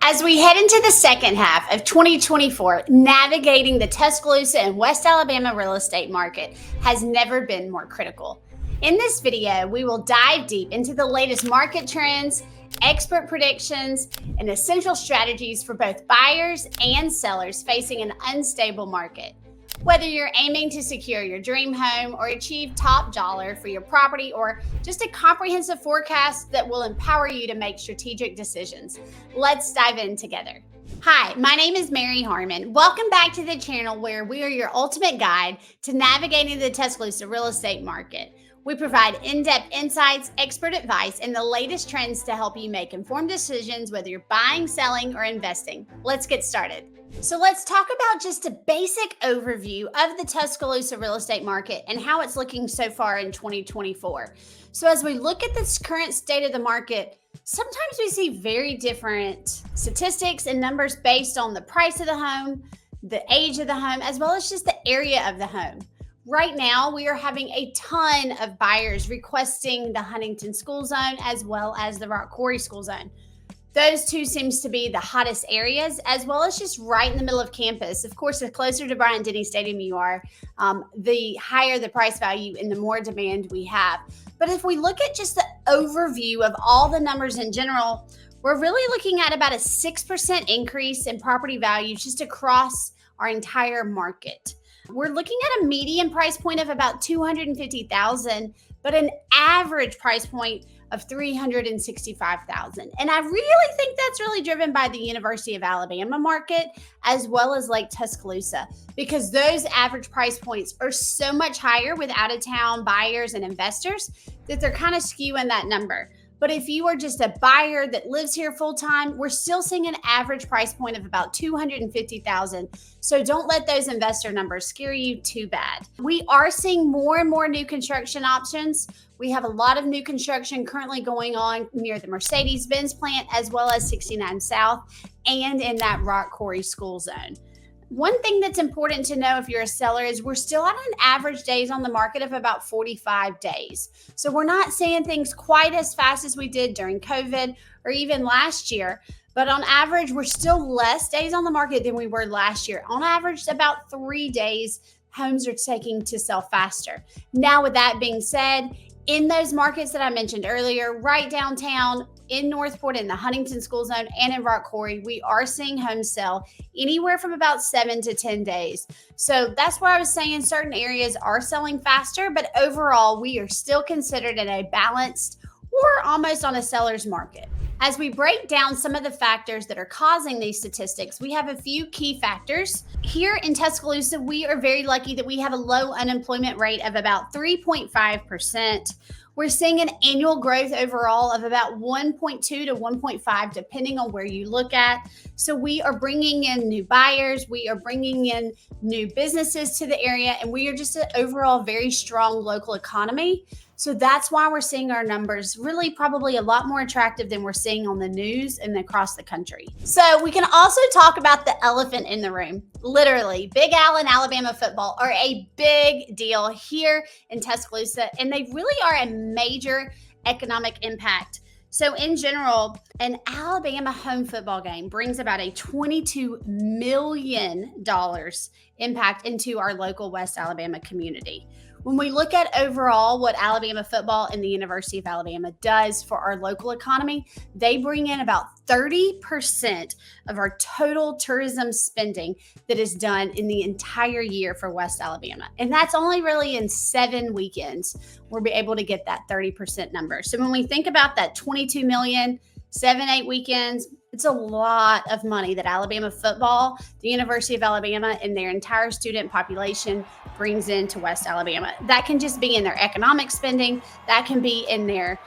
As we head into the second half of 2024, navigating the Tuscaloosa and West Alabama real estate market has never been more critical. In this video, we will dive deep into the latest market trends, expert predictions, and essential strategies for both buyers and sellers facing an unstable market. Whether you're aiming to secure your dream home or achieve top dollar for your property, or just a comprehensive forecast that will empower you to make strategic decisions, let's dive in together. Hi, my name is Mary Harmon. Welcome back to the channel where we are your ultimate guide to navigating the Tuscaloosa real estate market. We provide in-depth insights, expert advice, and the latest trends to help you make informed decisions whether you're buying, selling, or investing. Let's get started. So let's talk about just a basic overview of the Tuscaloosa real estate market and how it's looking so far in 2024. So as we look at this current state of the market, sometimes we see very different statistics and numbers based on the price of the home, the age of the home, as well as just the area of the home. Right now, we are having a ton of buyers requesting the Huntington School Zone as well as the Rock Quarry School Zone. Those two seems to be the hottest areas, as well as just right in the middle of campus. Of course, the closer to Bryant-Denny Stadium you are, the higher the price value and the more demand we have. But if we look at just the overview of all the numbers in general, we're really looking at about a 6% increase in property values just across our entire market. We're looking at a median price point of about $250,000, but an average price point of $365,000. And I really think that's really driven by the University of Alabama market as well as Lake Tuscaloosa, because those average price points are so much higher with out-of-town buyers and investors that they're kind of skewing that number. But if you are just a buyer that lives here full time, we're still seeing an average price point of about $250,000. So don't let those investor numbers scare you too bad. We are seeing more and more new construction options. We have a lot of new construction currently going on near the Mercedes-Benz plant, as well as 69 South and in that Rock Quarry School Zone. One thing that's important to know if you're a seller is we're still at an average days on the market of about 45 days. So we're not seeing things quite as fast as we did during COVID or even last year. But on average, we're still less days on the market than we were last year. On average, about 3 days, homes are taking to sell faster. Now, with that being said, in those markets that I mentioned earlier, right downtown, in Northport, in the Huntington School Zone, and in Rock Quarry, we are seeing homes sell anywhere from about 7 to 10 days. So that's why I was saying certain areas are selling faster, but overall, we are still considered in a balanced or almost on a seller's market. As we break down some of the factors that are causing these statistics, we have a few key factors. Here in Tuscaloosa, we are very lucky that we have a low unemployment rate of about 3.5%. We're seeing an annual growth overall of about 1.2 to 1.5, depending on where you look at. So we are bringing in new buyers, we are bringing in new businesses to the area, and we are just an overall very strong local economy. So that's why we're seeing our numbers really probably a lot more attractive than we're seeing on the news and across the country. So we can also talk about the elephant in the room. Literally, Big Al and Alabama football are a big deal here in Tuscaloosa, and they really are a major economic impact. So in general, an Alabama home football game brings about a $22 million impact into our local West Alabama community. When we look at overall what Alabama football and the University of Alabama does for our local economy, they bring in about 30% of our total tourism spending that is done in the entire year for West Alabama. And that's only really in 7 weekends we'll be able to get that 30% number. So when we think about that 22 million, 7-8 weekends, it's a lot of money that Alabama football, the University of Alabama, and their entire student population brings into West Alabama. That can just be in their economic spending. That can be in their,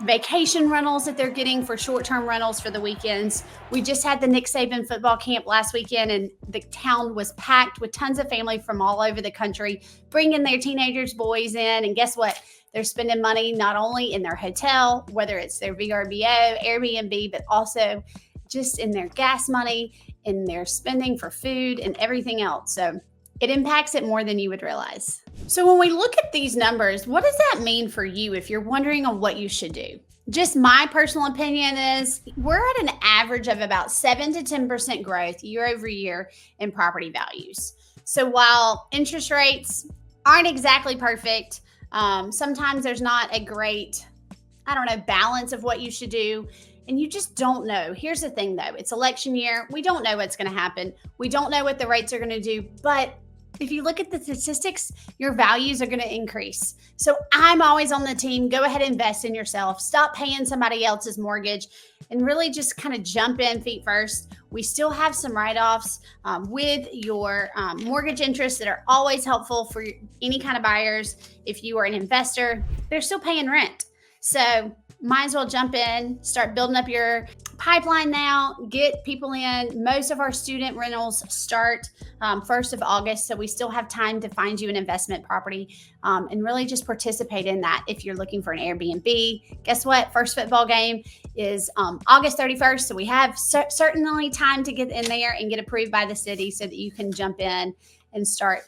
vacation rentals that they're getting for short-term rentals for the weekends. We just had the Nick Saban football camp last weekend, and the town was packed with tons of family from all over the country, bringing their teenagers, boys in. And guess what? They're spending money not only in their hotel, whether it's their VRBO, Airbnb, but also just in their gas money, in their spending for food and everything else. So it impacts it more than you would realize. So when we look at these numbers, what does that mean for you if you're wondering on what you should do? Just my personal opinion is we're at an average of about 7 to 10% growth year over year in property values. So while interest rates aren't exactly perfect, sometimes there's not a great, balance of what you should do. And you just don't know. Here's the thing though, it's election year. We don't know what's going to happen. We don't know what the rates are going to do. But if you look at the statistics, your values are going to increase. So I'm always on the team. Go ahead and invest in yourself. Stop paying somebody else's mortgage and really just kind of jump in feet first. We still have some write-offs with your mortgage interest that are always helpful for any kind of buyers. If you are an investor, they're still paying rent. So might as well jump in, start building up your pipeline now, get people in. Most of our student rentals start 1st of August, so we still have time to find you an investment property and really just participate in that. If you're looking for an Airbnb, guess what? First football game is August 31st, so we have certainly time to get in there and get approved by the city so that you can jump in and start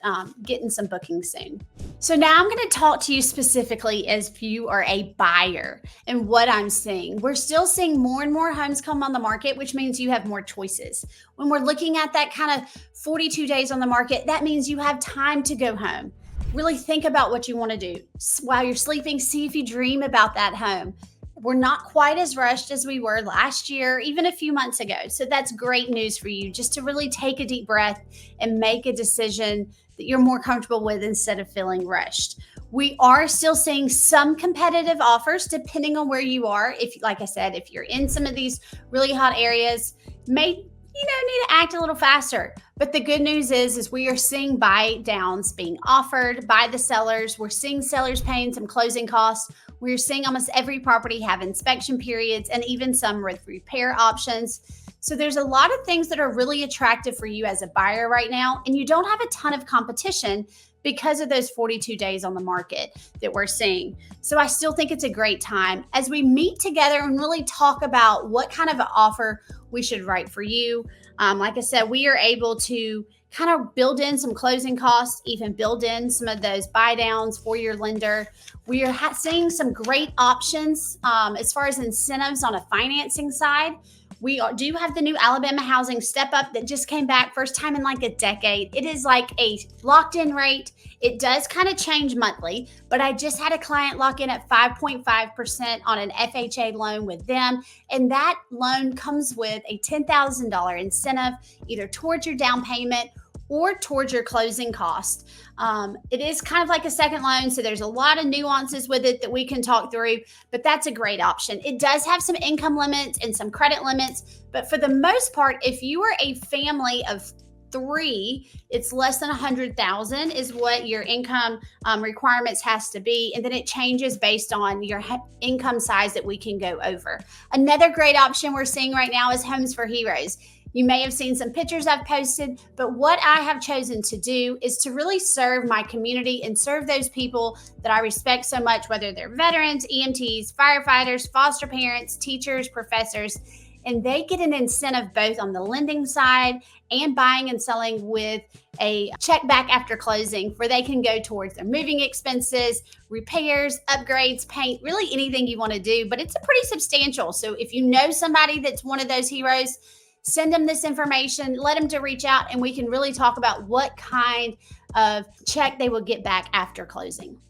getting some bookings soon. So now I'm going to talk to you specifically as if you are a buyer and what I'm seeing. We're still seeing more and more homes come on the market, which means you have more choices. When we're looking at that kind of 42 days on the market, that means you have time to go home. Really think about what you want to do. While you're sleeping, see if you dream about that home. We're not quite as rushed as we were last year, even a few months ago. So that's great news for you, just to really take a deep breath and make a decision that you're more comfortable with instead of feeling rushed. We are still seeing some competitive offers depending on where you are. If, like I said, if you're in some of these really hot areas, need to act a little faster. But the good news is we are seeing buy downs being offered by the sellers. We're seeing sellers paying some closing costs. We're seeing almost every property have inspection periods and even some with repair options. So there's a lot of things that are really attractive for you as a buyer right now. And you don't have a ton of competition because of those 42 days on the market that we're seeing. So I still think it's a great time as we meet together and really talk about what kind of an offer we should write for you. Like I said, we are able to kind of build in some closing costs, even build in some of those buy downs for your lender. We are seeing some great options as far as incentives on a financing side. We do have the new Alabama housing step up that just came back, first time in like a decade. It is like a locked in rate. It does kind of change monthly, but I just had a client lock in at 5.5% on an FHA loan with them. And that loan comes with a $10,000 incentive, either towards your down payment or towards your closing cost. It is kind of like a second loan, so there's a lot of nuances with it that we can talk through, but that's a great option. It does have some income limits and some credit limits, but for the most part, if you are a family of 3, it's less than 100,000 is what your income requirements has to be, and then it changes based on your income size that we can go over. Another great option we're seeing right now is Homes for Heroes. You may have seen some pictures I've posted, but what I have chosen to do is to really serve my community and serve those people that I respect so much, whether they're veterans, EMTs, firefighters, foster parents, teachers, professors, and they get an incentive both on the lending side and buying and selling with a check back after closing where they can go towards their moving expenses, repairs, upgrades, paint, really anything you want to do, but it's a pretty substantial. So if you know somebody that's one of those heroes, send them this information, let them to reach out, and we can really talk about what kind of check they will get back after closing.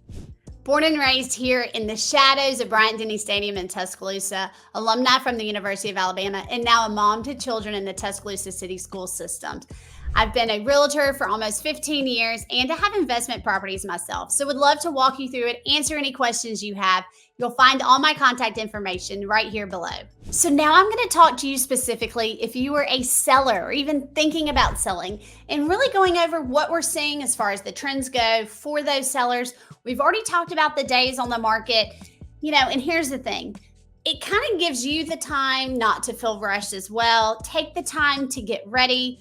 Born and raised here in the shadows of Bryant-Denny Stadium in Tuscaloosa, alumni from the University of Alabama, and now a mom to children in the Tuscaloosa City School Systems. I've been a realtor for almost 15 years and I have investment properties myself. So would love to walk you through it, answer any questions you have. You'll find all my contact information right here below. So now I'm going to talk to you specifically if you are a seller or even thinking about selling and really going over what we're seeing as far as the trends go for those sellers. We've already talked about the days on the market, and here's the thing. It kind of gives you the time not to feel rushed as well. Take the time to get ready.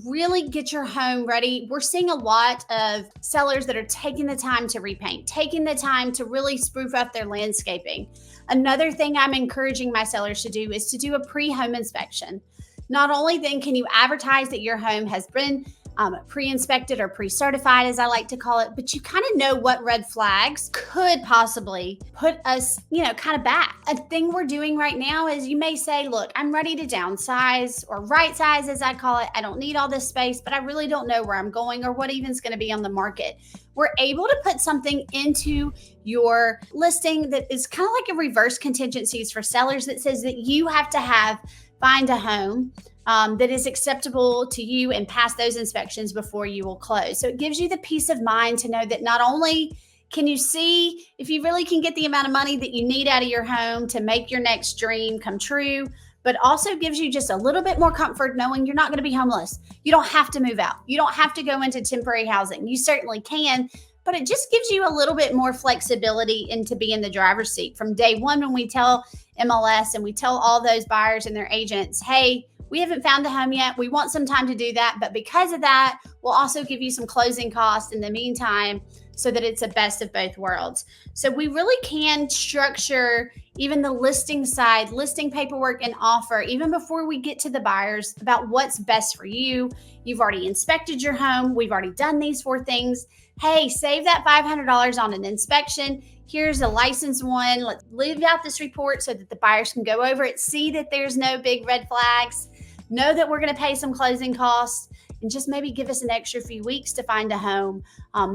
Really get your home ready. We're seeing a lot of sellers that are taking the time to repaint, taking the time to really spruce up their landscaping. Another thing I'm encouraging my sellers to do is to do a pre-home inspection. Not only then can you advertise that your home has been pre-inspected or pre-certified, as I like to call it, but you kind of know what red flags could possibly put us, kind of back. A thing we're doing right now is you may say, look, I'm ready to downsize or right size, as I call it. I don't need all this space, but I really don't know where I'm going or what even is going to be on the market. We're able to put something into your listing that is kind of like a reverse contingencies for sellers that says that you have to find a home that is acceptable to you and pass those inspections before you will close. So it gives you the peace of mind to know that not only can you see if you really can get the amount of money that you need out of your home to make your next dream come true, but also gives you just a little bit more comfort knowing you're not going to be homeless. You don't have to move out. You don't have to go into temporary housing. You certainly can, but it just gives you a little bit more flexibility into being in the driver's seat from day one when we tell MLS and we tell all those buyers and their agents, hey, we haven't found a home yet. We want some time to do that. But because of that, we'll also give you some closing costs in the meantime so that it's a best of both worlds. So we really can structure even the listing side, listing paperwork and offer, even before we get to the buyers about what's best for you. You've already inspected your home. We've already done these 4 things. Hey, save that $500 on an inspection. Here's a licensed one. Let's leave out this report so that the buyers can go over it, see that there's no big red flags, know that we're going to pay some closing costs, and just maybe give us an extra few weeks to find a home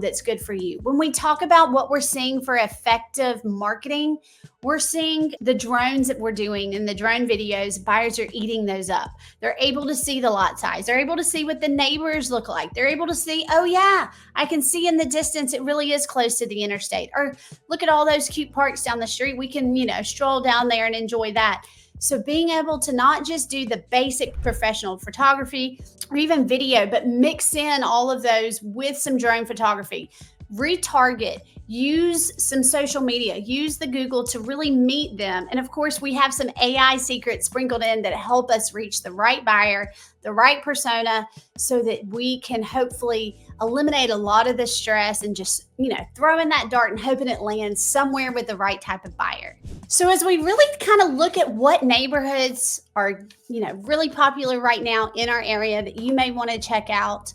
that's good for you. When we talk about what we're seeing for effective marketing, we're seeing the drones that we're doing and the drone videos, buyers are eating those up. They're able to see the lot size. They're able to see what the neighbors look like. They're able to see, oh yeah, I can see in the distance, it really is close to the interstate. Or look at all those cute parks down the street. We can, stroll down there and enjoy that. So being able to not just do the basic professional photography or even video, but mix in all of those with some drone photography, retarget, use some social media, use the Google to really meet them. And of course, we have some AI secrets sprinkled in that help us reach the right buyer, the right persona, so that we can hopefully eliminate a lot of the stress and just, throw in that dart and hoping it lands somewhere with the right type of buyer. So as we really kind of look at what neighborhoods are, really popular right now in our area that you may want to check out,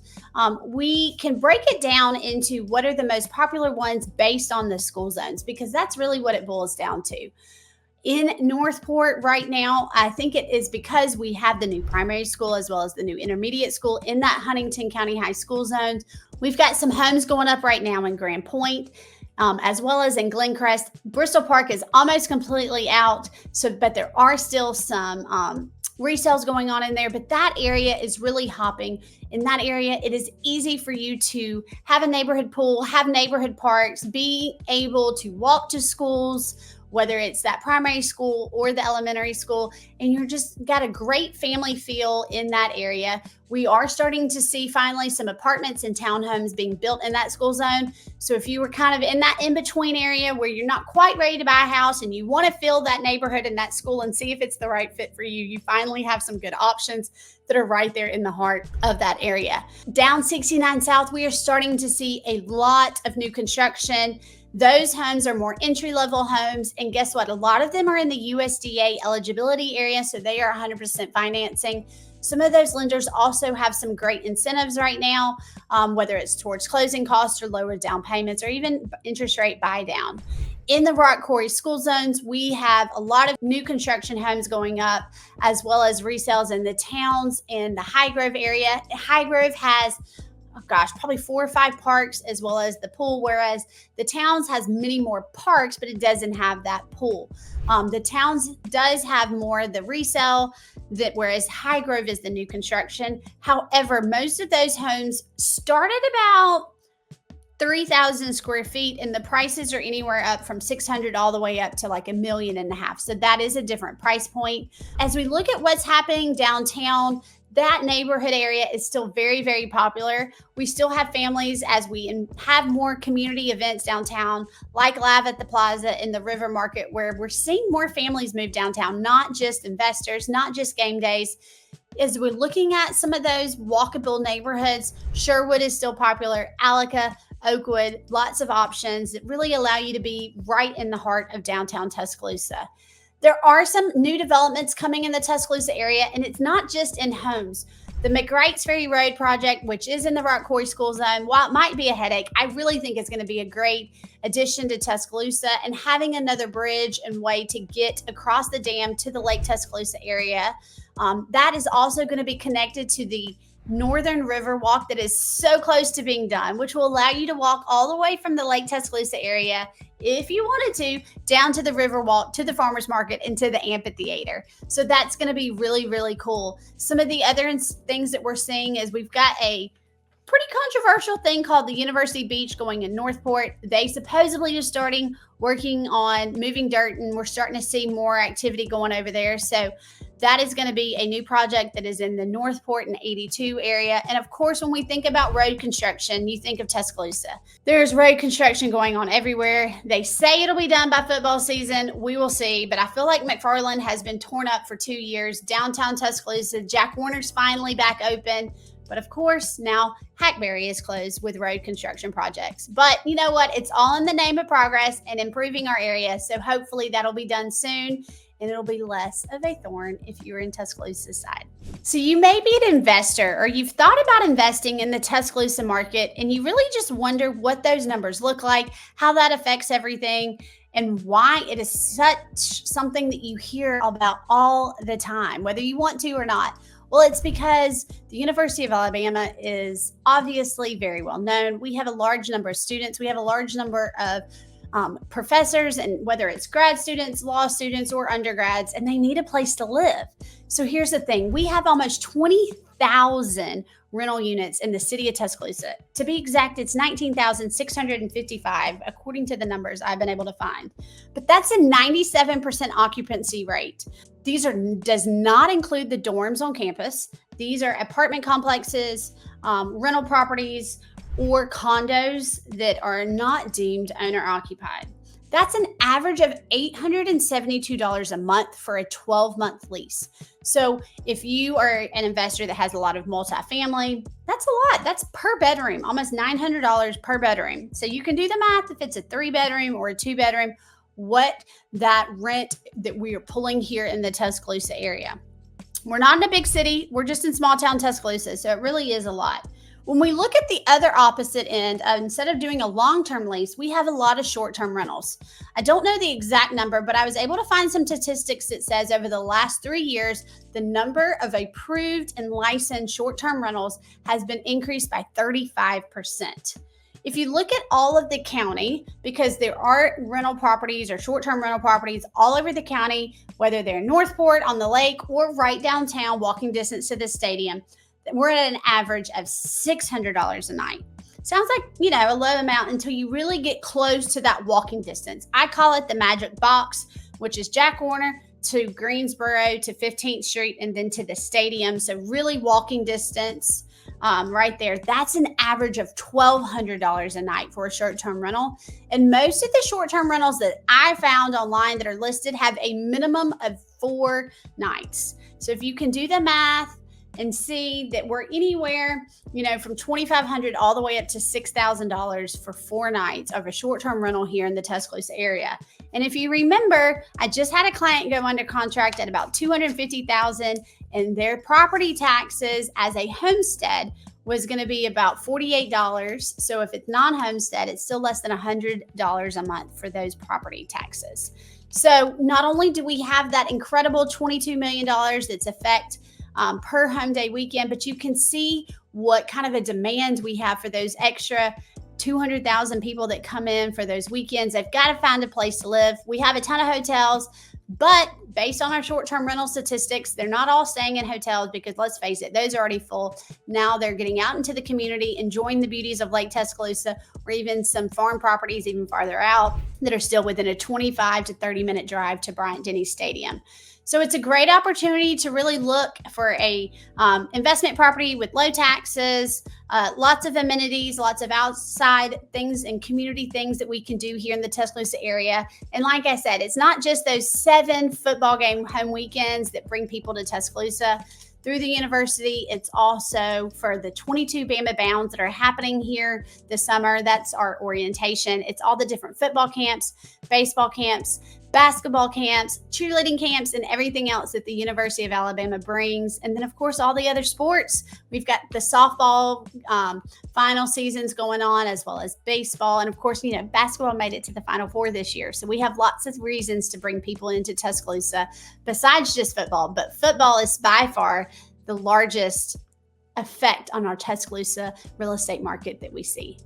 we can break it down into what are the most popular ones based on the school zones, because that's really what it boils down to. In Northport right now, I think it is because we have the new primary school as well as the new intermediate school in that Huntington County High School zone. We've got some homes going up right now in Grand Point, as well as in Glencrest. Bristol Park is almost completely out, but there are still some resales going on in there, but that area is really hopping. In that area, it is easy for you to have a neighborhood pool, have neighborhood parks, be able to walk to schools, whether it's that primary school or the elementary school, and you're just got a great family feel in that area. We are starting to see finally some apartments and townhomes being built in that school zone. So if you were kind of in that in-between area where you're not quite ready to buy a house and you want to feel that neighborhood and that school and see if it's the right fit for you, you finally have some good options that are right there in the heart of that area. Down 69 South, we are starting to see a lot of new construction. Those homes are more entry-level homes. And guess what? A lot of them are in the USDA eligibility area, so they are 100% financing. Some of those lenders also have some great incentives right now, whether it's towards closing costs or lower down payments or even interest rate buy down. In the Rock Quarry school zones, we have a lot of new construction homes going up, as well as resales in the towns in the High Grove area. High Grove has probably 4 or 5 parks as well as the pool, whereas the towns has many more parks, but it doesn't have that pool. The towns does have more of the resale, whereas High Grove is the new construction. However, most of those homes start at about 3,000 square feet, and the prices are anywhere up from 600 all the way up to like $1.5 million. So that is a different price point. As we look at what's happening downtown, that neighborhood area is still very, very popular. We still have families as we have more community events downtown, like Live at the Plaza in the River Market, where we're seeing more families move downtown, not just investors, not just game days. As we're looking at some of those walkable neighborhoods, Sherwood is still popular, Alaka, Oakwood, lots of options that really allow you to be right in the heart of downtown Tuscaloosa. There are some new developments coming in the Tuscaloosa area, and it's not just in homes. The McWright's Ferry Road project, which is in the Rock Quarry School Zone, while it might be a headache, I really think it's going to be a great addition to Tuscaloosa, and having another bridge and way to get across the dam to the Lake Tuscaloosa area. That is also going to be connected to the Northern River Walk that is so close to being done, which will allow you to walk all the way from the Lake Tuscaloosa area, if you wanted to, down to the River Walk, to the farmers market, and to the amphitheater. So that's going to be really, really cool. Some of the other things that we're seeing is we've got a pretty controversial thing called the University Beach going in Northport. They supposedly are starting working on moving dirt, and we're starting to see more activity going over there. So that is going to be a new project that is in the Northport and 82 area. And of course, when we think about road construction, you think of Tuscaloosa. There's road construction going on everywhere. They say it'll be done by football season. We will see. But I feel like McFarland has been torn up for 2 years. Downtown Tuscaloosa, Jack Warner's finally back open. But of course, now Hackberry is closed with road construction projects. But you know what? It's all in the name of progress and improving our area. So hopefully that'll be done soon, and it'll be less of a thorn if you're in Tuscaloosa side. So you may be an investor, or you've thought about investing in the Tuscaloosa market, and you really just wonder what those numbers look like, how that affects everything, and why it is such something that you hear about all the time, whether you want to or not. Well, it's because the University of Alabama is obviously very well known. We have a large number of students. We have a large number of professors, and whether it's grad students, law students, or undergrads, and they need a place to live. So here's the thing. We have almost 20,000 rental units in the city of Tuscaloosa. To be exact, it's 19,655, according to the numbers I've been able to find. But that's a 97% occupancy rate. Does not include the dorms on campus. These are apartment complexes, rental properties, or condos that are not deemed owner occupied. That's an average of $872 a month for a 12-month lease. So if you are an investor that has a lot of multifamily, that's a lot. That's per bedroom, almost $900 per bedroom. So you can do the math if it's a 3-bedroom or a 2-bedroom, what that rent that we are pulling here in the Tuscaloosa area. We're not in a big city. We're just in small town Tuscaloosa. So it really is a lot. When we look at the other opposite end, instead of doing a long-term lease, we have a lot of short-term rentals. I don't know the exact number, but I was able to find some statistics that says over the last 3 years, the number of approved and licensed short-term rentals has been increased by 35%. If you look at all of the county, because there are rental properties or short-term rental properties all over the county, whether they're in Northport on the lake or right downtown, walking distance to the stadium, we're at an average of $600 a night. Sounds like, a low amount until you really get close to that walking distance. I call it the magic box, which is Jack Warner to Greensboro to 15th Street and then to the stadium. So really walking distance right there. That's an average of $1,200 a night for a short-term rental. And most of the short-term rentals that I found online that are listed have a minimum of 4 nights. So if you can do the math and see that we're anywhere, from $2,500 all the way up to $6,000 for 4 nights of a short-term rental here in the Tuscaloosa area. And if you remember, I just had a client go under contract at about $250,000, and their property taxes as a homestead was going to be about $48. So if it's non-homestead, it's still less than $100 a month for those property taxes. So not only do we have that incredible $22 million that's effect per home day weekend, but you can see what kind of a demand we have for those extra 200,000 people that come in for those weekends. They've got to find a place to live. We have a ton of hotels, but based on our short-term rental statistics, they're not all staying in hotels because, let's face it, those are already full. Now they're getting out into the community, enjoying the beauties of Lake Tuscaloosa, or even some farm properties even farther out that are still within a 25 to 30-minute drive to Bryant-Denny Stadium. So it's a great opportunity to really look for a investment property with low taxes, lots of amenities, lots of outside things and community things that we can do here in the Tuscaloosa area. And like I said, it's not just those 7 football game home weekends that bring people to Tuscaloosa through the university. It's also for the 22 Bama Bounds that are happening here this summer. That's our orientation. It's all the different football camps, baseball camps, basketball camps, cheerleading camps, and everything else that the University of Alabama brings. And then, of course, all the other sports. We've got the softball final seasons going on, as well as baseball. And of course, basketball made it to the Final Four this year. So we have lots of reasons to bring people into Tuscaloosa besides just football. But football is by far the largest effect on our Tuscaloosa real estate market that we see.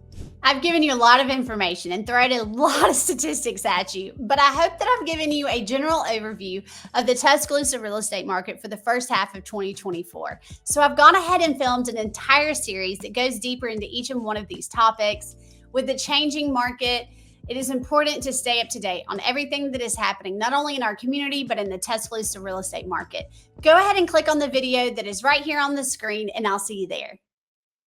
I've given you a lot of information and thrown a lot of statistics at you, but I hope that I've given you a general overview of the Tuscaloosa real estate market for the first half of 2024. So I've gone ahead and filmed an entire series that goes deeper into each and one of these topics. With the changing market, it is important to stay up to date on everything that is happening, not only in our community, but in the Tuscaloosa real estate market. Go ahead and click on the video that is right here on the screen, and I'll see you there.